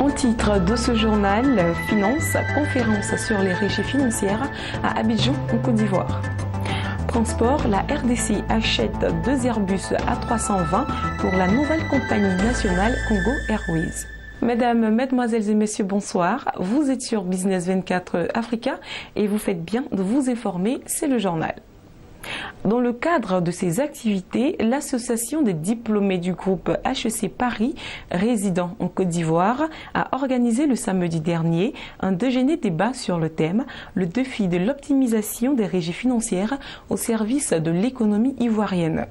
En titre de ce journal, Finance, conférence sur les régies financières à Abidjan, en Côte d'Ivoire. Transport, la RDC achète 2 Airbus A320 pour la nouvelle compagnie nationale Congo Airways. Mesdames, Mesdemoiselles et Messieurs, bonsoir. Vous êtes sur Business 24 Africa et vous faites bien de vous informer, c'est le journal. Dans le cadre de ces activités, l'association des diplômés du groupe HEC Paris, résident en Côte d'Ivoire, a organisé le samedi dernier un déjeuner débat sur le thème « Le défi de l'optimisation des régies financières au service de l'économie ivoirienne ».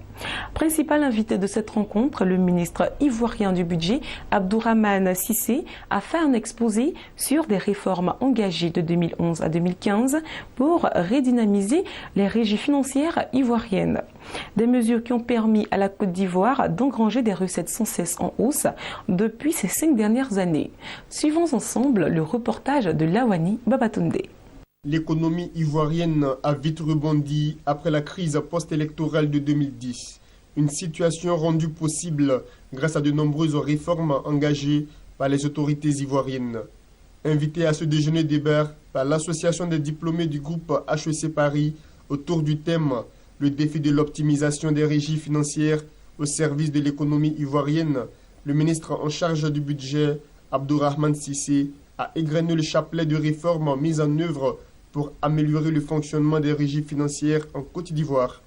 Principal invité de cette rencontre, le ministre ivoirien du budget, Abdourahmane Cissé, a fait un exposé sur des réformes engagées de 2011 à 2015 pour redynamiser les régies financières ivoiriennes. Des mesures qui ont permis à la Côte d'Ivoire d'engranger des recettes sans cesse en hausse depuis ces 5 dernières années. Suivons ensemble le reportage de Lawani Babatunde. L'économie ivoirienne a vite rebondi après la crise post-électorale de 2010. Une situation rendue possible grâce à de nombreuses réformes engagées par les autorités ivoiriennes. Invité à ce déjeuner débat par l'association des diplômés du groupe HEC Paris autour du thème « Le défi de l'optimisation des régies financières au service de l'économie ivoirienne », le ministre en charge du budget, Abdourahmane Cissé, a égrené le chapelet de réformes mises en œuvre pour améliorer le fonctionnement des régies financières en Côte d'Ivoire.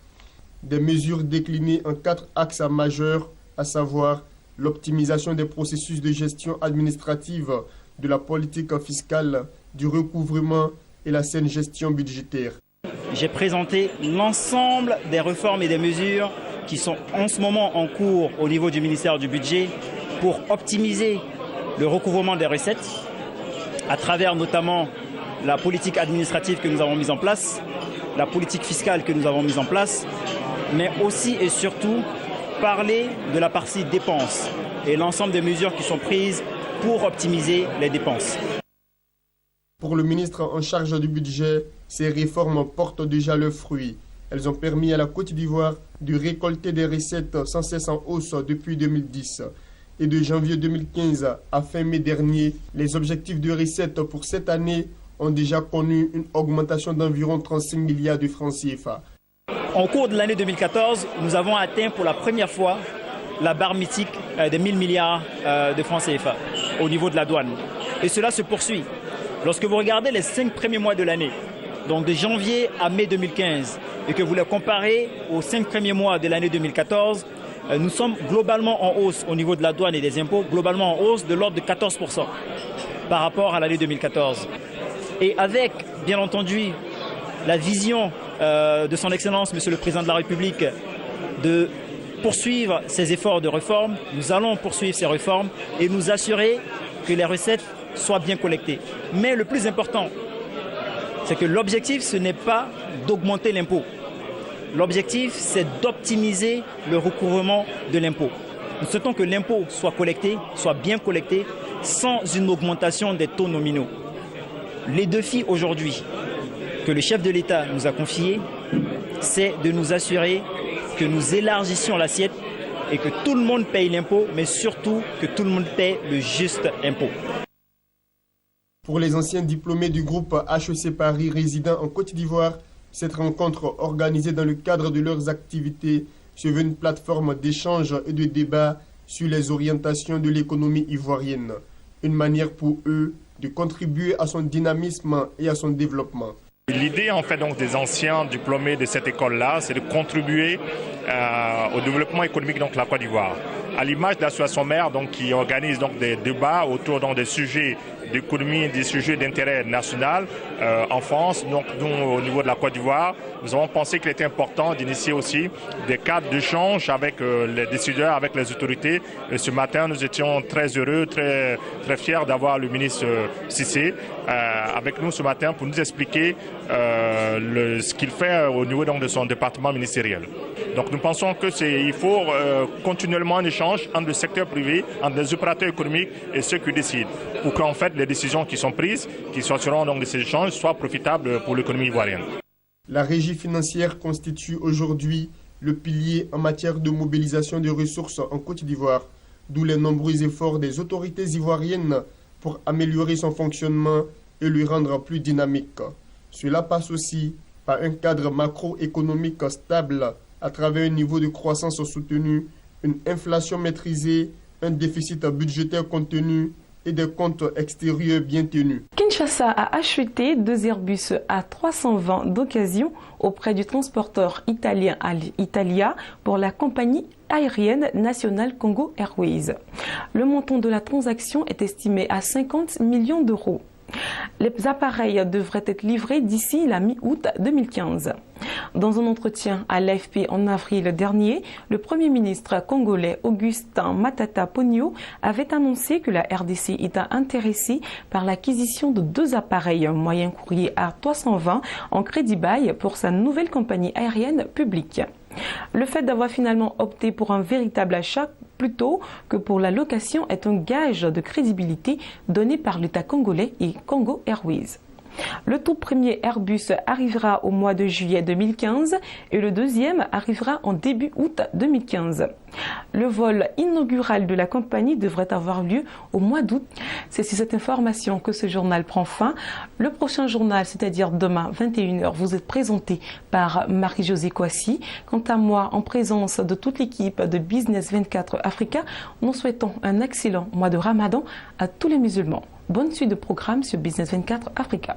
Des mesures déclinées en 4 axes majeurs, à savoir l'optimisation des processus de gestion administrative, de la politique fiscale, du recouvrement et la saine gestion budgétaire. J'ai présenté l'ensemble des réformes et des mesures qui sont en ce moment en cours au niveau du ministère du Budget pour optimiser le recouvrement des recettes à travers notamment la politique administrative que nous avons mise en place, la politique fiscale que nous avons mise en place, mais aussi et surtout parler de la partie dépenses et l'ensemble des mesures qui sont prises pour optimiser les dépenses. Pour le ministre en charge du budget, ces réformes portent déjà leurs fruits. Elles ont permis à la Côte d'Ivoire de récolter des recettes sans cesse en hausse depuis 2010. Et de janvier 2015 à fin mai dernier, les objectifs de recettes pour cette année ont déjà connu une augmentation d'environ 35 milliards de francs CFA. En cours de l'année 2014, nous avons atteint pour la première fois la barre mythique des 1000 milliards de francs CFA au niveau de la douane. Et cela se poursuit. Lorsque vous regardez les 5 premiers mois de l'année, donc de janvier à mai 2015, et que vous les comparez aux 5 premiers mois de l'année 2014, nous sommes globalement en hausse au niveau de la douane et des impôts, globalement en hausse de l'ordre de 14% par rapport à l'année 2014. Et avec, bien entendu, la vision de son Excellence, Monsieur le Président de la République, de poursuivre ces efforts de réforme, nous allons poursuivre ces réformes et nous assurer que les recettes soient bien collectées. Mais le plus important, c'est que l'objectif, ce n'est pas d'augmenter l'impôt. L'objectif, c'est d'optimiser le recouvrement de l'impôt. Nous souhaitons que l'impôt soit collecté, soit bien collecté, sans une augmentation des taux nominaux. Les défis aujourd'hui que le chef de l'État nous a confiés, c'est de nous assurer que nous élargissions l'assiette et que tout le monde paye l'impôt, mais surtout que tout le monde paye le juste impôt. Pour les anciens diplômés du groupe HEC Paris résidant en Côte d'Ivoire, cette rencontre organisée dans le cadre de leurs activités se veut une plateforme d'échange et de débat sur les orientations de l'économie ivoirienne. Une manière pour eux de contribuer à son dynamisme et à son développement. L'idée en fait donc des anciens diplômés de cette école-là, c'est de contribuer au développement économique donc de la Côte d'Ivoire. À l'image de l'association mère donc qui organise donc des débats autour donc des sujets d'économie, des sujets d'intérêt national en France, donc nous au niveau de la Côte d'Ivoire, nous avons pensé qu'il était important d'initier aussi des cadres d'échange avec les décideurs, avec les autorités. Et ce matin, nous étions très heureux, très fiers d'avoir le ministre Cissé avec nous ce matin pour nous expliquer ce qu'il fait au niveau donc de son département ministériel. Donc nous pensons qu'il faut continuellement un échange entre le secteur privé, entre les opérateurs économiques et ceux qui décident, pour qu'en fait les décisions qui sont prises, qui sortiront donc de ces échanges, soient profitables pour l'économie ivoirienne. La régie financière constitue aujourd'hui le pilier en matière de mobilisation des ressources en Côte d'Ivoire, d'où les nombreux efforts des autorités ivoiriennes pour améliorer son fonctionnement et le rendre plus dynamique. Cela passe aussi par un cadre macroéconomique stable à travers un niveau de croissance soutenu, une inflation maîtrisée, un déficit budgétaire contenu et des comptes extérieurs bien tenus. Kinshasa a acheté 2 Airbus A320 d'occasion auprès du transporteur italien Alitalia pour la compagnie aérienne nationale Congo Airways. Le montant de la transaction est estimé à 50 millions d'euros. Les appareils devraient être livrés d'ici la mi-août 2015. Dans un entretien à l'AFP en avril dernier, le Premier ministre congolais Augustin Matata Ponyo avait annoncé que la RDC était intéressée par l'acquisition de 2 appareils moyen courrier A320 en crédit-bail pour sa nouvelle compagnie aérienne publique. Le fait d'avoir finalement opté pour un véritable achat plutôt que pour la location est un gage de crédibilité donné par l'État congolais et Congo Airways. Le tout premier Airbus arrivera au mois de juillet 2015 et le deuxième arrivera en début août 2015. Le vol inaugural de la compagnie devrait avoir lieu au mois d'août. C'est sur cette information que ce journal prend fin. Le prochain journal, c'est-à-dire demain 21h, vous êtes présenté par Marie-Josée Kouassi. Quant à moi, en présence de toute l'équipe de Business 24 Africa, nous souhaitons un excellent mois de Ramadan à tous les musulmans. Bonne suite de programme sur Business 24 Africa.